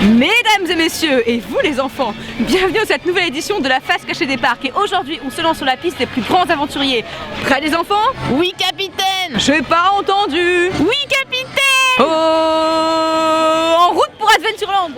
Mesdames et messieurs, et vous les enfants, bienvenue dans cette nouvelle édition de la face cachée des parcs. Et aujourd'hui, on se lance sur la piste des plus grands aventuriers. Prêts les enfants? Oui, capitaine. J'ai pas entendu. Oui, capitaine. Oh, en route pour Adventureland.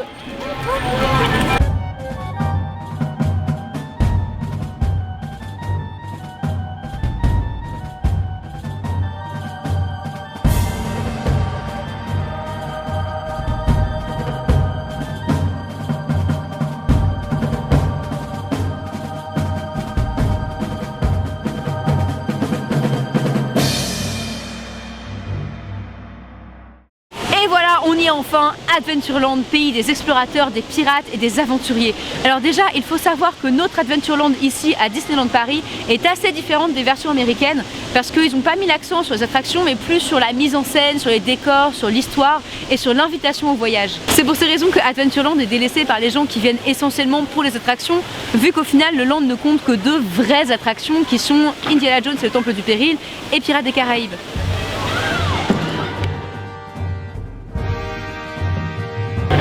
Et voilà, on y est enfin, Adventureland, pays des explorateurs, des pirates et des aventuriers. Alors déjà, il faut savoir que notre Adventureland ici à Disneyland Paris est assez différente des versions américaines parce qu'ils n'ont pas mis l'accent sur les attractions mais plus sur la mise en scène, sur les décors, sur l'histoire et sur l'invitation au voyage. C'est pour ces raisons que Adventureland est délaissé par les gens qui viennent essentiellement pour les attractions, vu qu'au final le land ne compte que deux vraies attractions qui sont Indiana Jones et le Temple du Péril et Pirates des Caraïbes.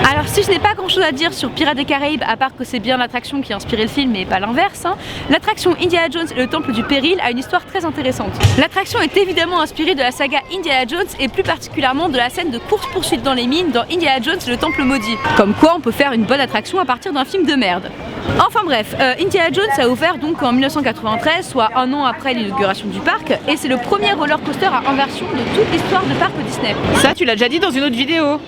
Alors si je n'ai pas grand chose à dire sur Pirates des Caraïbes, à part que c'est bien l'attraction qui a inspiré le film et pas l'inverse, l'attraction Indiana Jones et le Temple du Péril a une histoire très intéressante. L'attraction est évidemment inspirée de la saga Indiana Jones et plus particulièrement de la scène de course-poursuite dans les mines dans Indiana Jones et le Temple maudit. Comme quoi on peut faire une bonne attraction à partir d'un film de merde. Enfin bref, Indiana Jones a ouvert donc en 1993, soit un an après l'inauguration du parc, et c'est le premier roller coaster à inversion de toute l'histoire de parc Disney. Ça, tu l'as déjà dit dans une autre vidéo.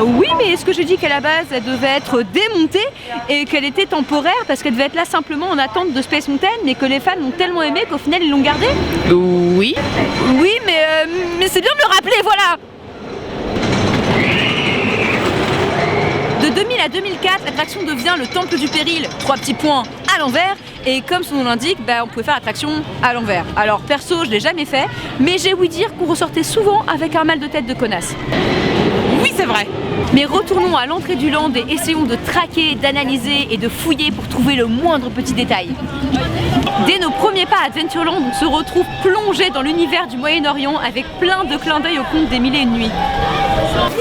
Oui, mais est-ce que j'ai dit qu'à la base elle devait être démontée et qu'elle était temporaire parce qu'elle devait être là simplement en attente de Space Mountain mais que les fans l'ont tellement aimé qu'au final ils l'ont gardée? Oui. Oui, mais c'est bien de le rappeler, voilà. De 2000 à 2004, l'attraction devient le Temple du Péril, 3 petits points à l'envers, et comme son nom l'indique, on pouvait faire l'attraction à l'envers. Alors perso, je l'ai jamais fait, mais j'ai ouï dire qu'on ressortait souvent avec un mal de tête de connasse. Oui, c'est vrai. Mais retournons à l'entrée du land et essayons de traquer, d'analyser et de fouiller pour trouver le moindre petit détail. Dès nos premiers pas à Adventureland, on se retrouve plongé dans l'univers du Moyen-Orient avec plein de clins d'œil au conte des Mille et une nuits.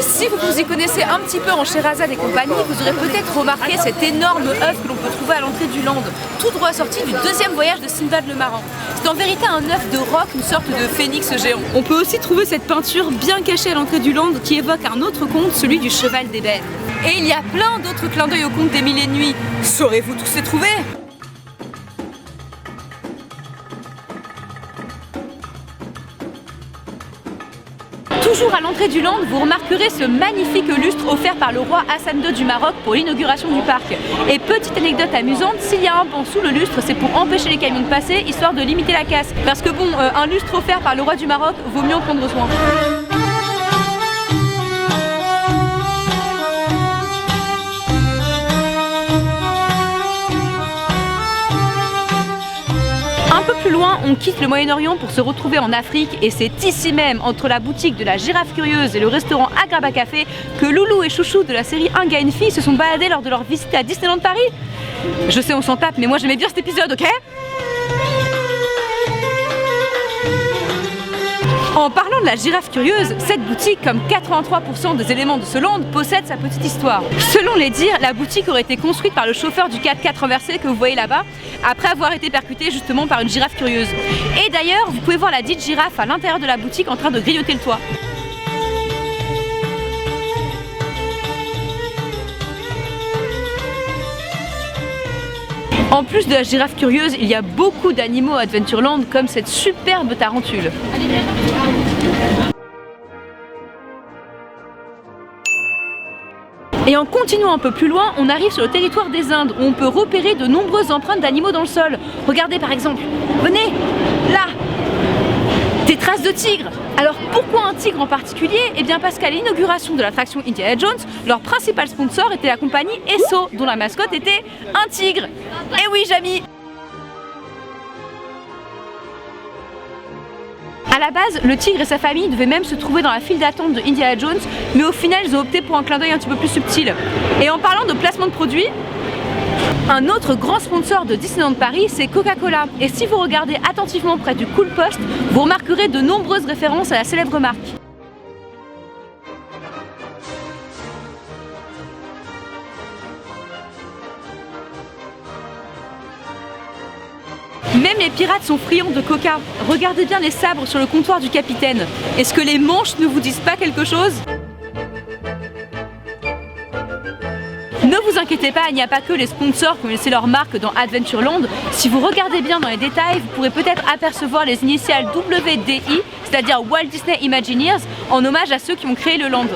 Si vous vous y connaissez un petit peu en Scheherazade et compagnie, vous aurez peut-être remarqué cet énorme œuf que l'on peut trouver à l'entrée du land, tout droit sorti du deuxième voyage de Sinbad le Marin. C'est en vérité un œuf de roc, une sorte de phénix géant. On peut aussi trouver cette peinture bien cachée à l'entrée du land qui évoque un autre conte, celui du cheval d'ébène. Et il y a plein d'autres clins d'œil au conte des Mille et une nuits. Saurez-vous tous les trouver ? Toujours à l'entrée du land, vous remarquerez ce magnifique lustre offert par le roi Hassan II du Maroc pour l'inauguration du parc. Et petite anecdote amusante, s'il y a un pan sous le lustre, c'est pour empêcher les camions de passer, histoire de limiter la casse. Parce que bon, un lustre offert par le roi du Maroc, vaut mieux en prendre soin. Un peu plus loin, on quitte le Moyen-Orient pour se retrouver en Afrique et c'est ici même, entre la boutique de la Girafe Curieuse et le restaurant Agrabah Café, que Loulou et Chouchou de la série Un gars, une fille se sont baladés lors de leur visite à Disneyland Paris. Je sais, on s'en tape, mais moi j'aimais bien cet épisode, ok? En parlant de la Girafe Curieuse, cette boutique, comme 83% des éléments de ce land, possède sa petite histoire. Selon les dires, la boutique aurait été construite par le chauffeur du 4x4 renversé que vous voyez là-bas, après avoir été percuté justement par une girafe curieuse. Et d'ailleurs, vous pouvez voir la dite girafe à l'intérieur de la boutique en train de grignoter le toit. En plus de la girafe curieuse, il y a beaucoup d'animaux à Adventureland comme cette superbe tarentule. Et en continuant un peu plus loin, on arrive sur le territoire des Indes où on peut repérer de nombreuses empreintes d'animaux dans le sol. Regardez par exemple, venez, là, des traces de tigres. Alors pourquoi un tigre en particulier? Eh bien parce qu'à l'inauguration de l'attraction Indiana Jones, leur principal sponsor était la compagnie Esso, dont la mascotte était un tigre. Eh oui, Jamy! À la base, le tigre et sa famille devaient même se trouver dans la file d'attente de Indiana Jones, mais au final ils ont opté pour un clin d'œil un petit peu plus subtil. Et en parlant de placement de produits, un autre grand sponsor de Disneyland Paris, c'est Coca-Cola. Et si vous regardez attentivement près du Cool Post, vous remarquerez de nombreuses références à la célèbre marque. Même les pirates sont friands de coca. Regardez bien les sabres sur le comptoir du capitaine. Est-ce que les manches ne vous disent pas quelque chose? Ne vous inquiétez pas, il n'y a pas que les sponsors qui ont laissé leur marque dans Adventureland. Si vous regardez bien dans les détails, vous pourrez peut-être apercevoir les initiales WDI, c'est-à-dire Walt Disney Imagineers, en hommage à ceux qui ont créé le land.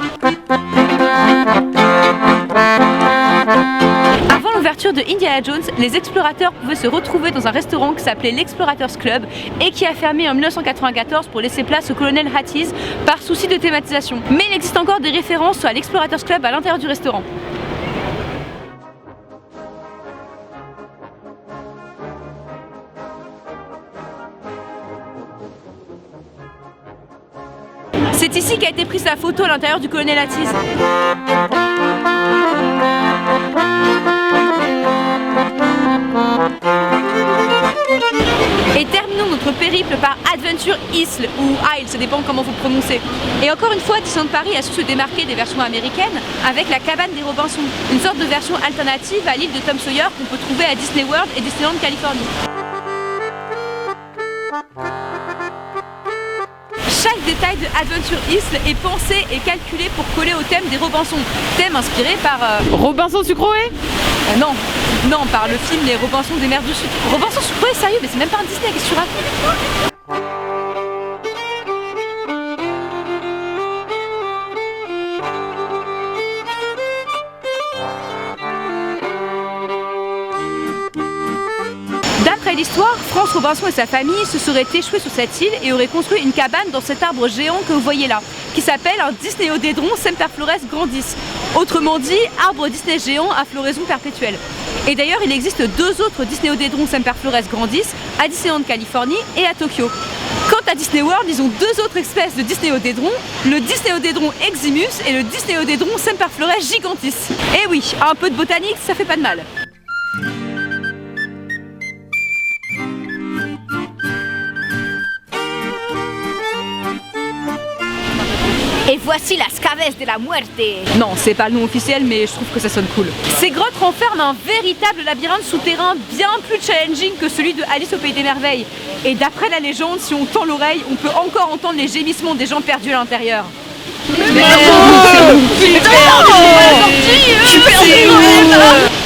Avant l'ouverture de Indiana Jones, les explorateurs pouvaient se retrouver dans un restaurant qui s'appelait l'Explorators Club et qui a fermé en 1994 pour laisser place au colonel Hatties par souci de thématisation. Mais il existe encore des références à l'Explorators Club à l'intérieur du restaurant. C'est ici qu'a été prise la photo à l'intérieur du colonel Hatties. Et terminons notre périple par Adventure Isle ou Isle, ça dépend comment vous prononcez. Et encore une fois, Disneyland Paris a su se démarquer des versions américaines avec la cabane des Robinson, une sorte de version alternative à l'île de Tom Sawyer qu'on peut trouver à Disney World et Disneyland Californie. Chaque détail de Adventure Isle est pensé et calculé pour coller au thème des Robinson, thème inspiré par... Robinson Sucroé? Non, par le film Les Robinson des mers du Sud. Robinson Sucroé, sérieux, mais c'est même pas un Disney, qu'est-ce que tu racontes? D'après l'histoire, France Robinson et sa famille se seraient échoués sur cette île et auraient construit une cabane dans cet arbre géant que vous voyez là, qui s'appelle un Disneyodendron Semperflores grandis. Autrement dit, arbre Disney géant à floraison perpétuelle. Et d'ailleurs, il existe deux autres Disneyodendron Semperflores grandis à Disneyland Californie et à Tokyo. Quant à Disney World, ils ont deux autres espèces de Disneyodendron, le Disneyodendron eximus et le Disneyodendron Semperflores gigantis. Et oui, un peu de botanique, ça fait pas de mal. Et voici las Caves de la Muerte. Non, c'est pas le nom officiel, mais je trouve que ça sonne cool. Ces grottes renferment un véritable labyrinthe souterrain bien plus challenging que celui de Alice au Pays des Merveilles. Et d'après la légende, si on tend l'oreille, on peut encore entendre les gémissements des gens perdus à l'intérieur.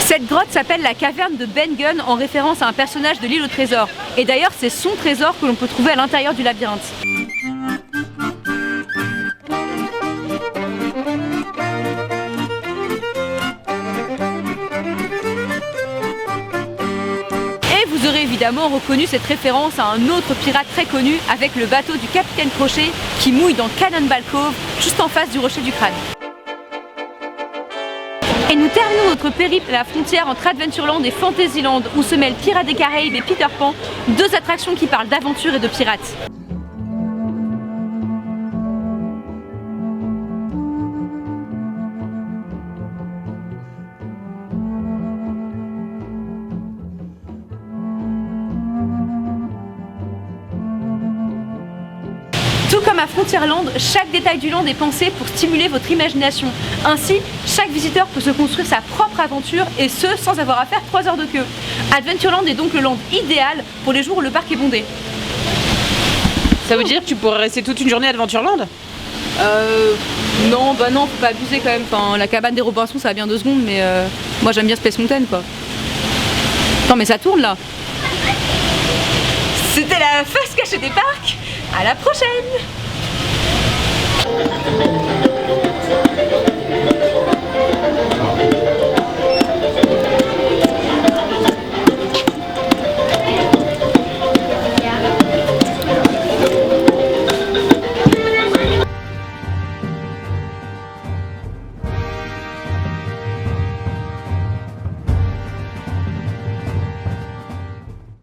Cette grotte s'appelle la caverne de Ben Gunn en référence à un personnage de l'île au trésor. Et d'ailleurs, c'est son trésor que l'on peut trouver à l'intérieur du labyrinthe. Vous aurez évidemment reconnu cette référence à un autre pirate très connu avec le bateau du capitaine Crochet qui mouille dans Cannonball Cove, juste en face du rocher du crâne. Et nous terminons notre périple à la frontière entre Adventureland et Fantasyland où se mêlent Pirates des Caraïbes et Peter Pan, deux attractions qui parlent d'aventure et de pirates. Tout comme à Frontierland, chaque détail du land est pensé pour stimuler votre imagination. Ainsi, chaque visiteur peut se construire sa propre aventure et ce, sans avoir à faire 3 heures de queue. Adventureland est donc le land idéal pour les jours où le parc est bondé. Ça veut dire que tu pourrais rester toute une journée à Adventureland? Non, bah non, faut pas abuser quand même. Enfin, la cabane des Robinson, ça va bien 2 secondes, mais moi j'aime bien Space Mountain quoi. Attends, mais ça tourne là. C'était la face cachée des parcs. À la prochaine!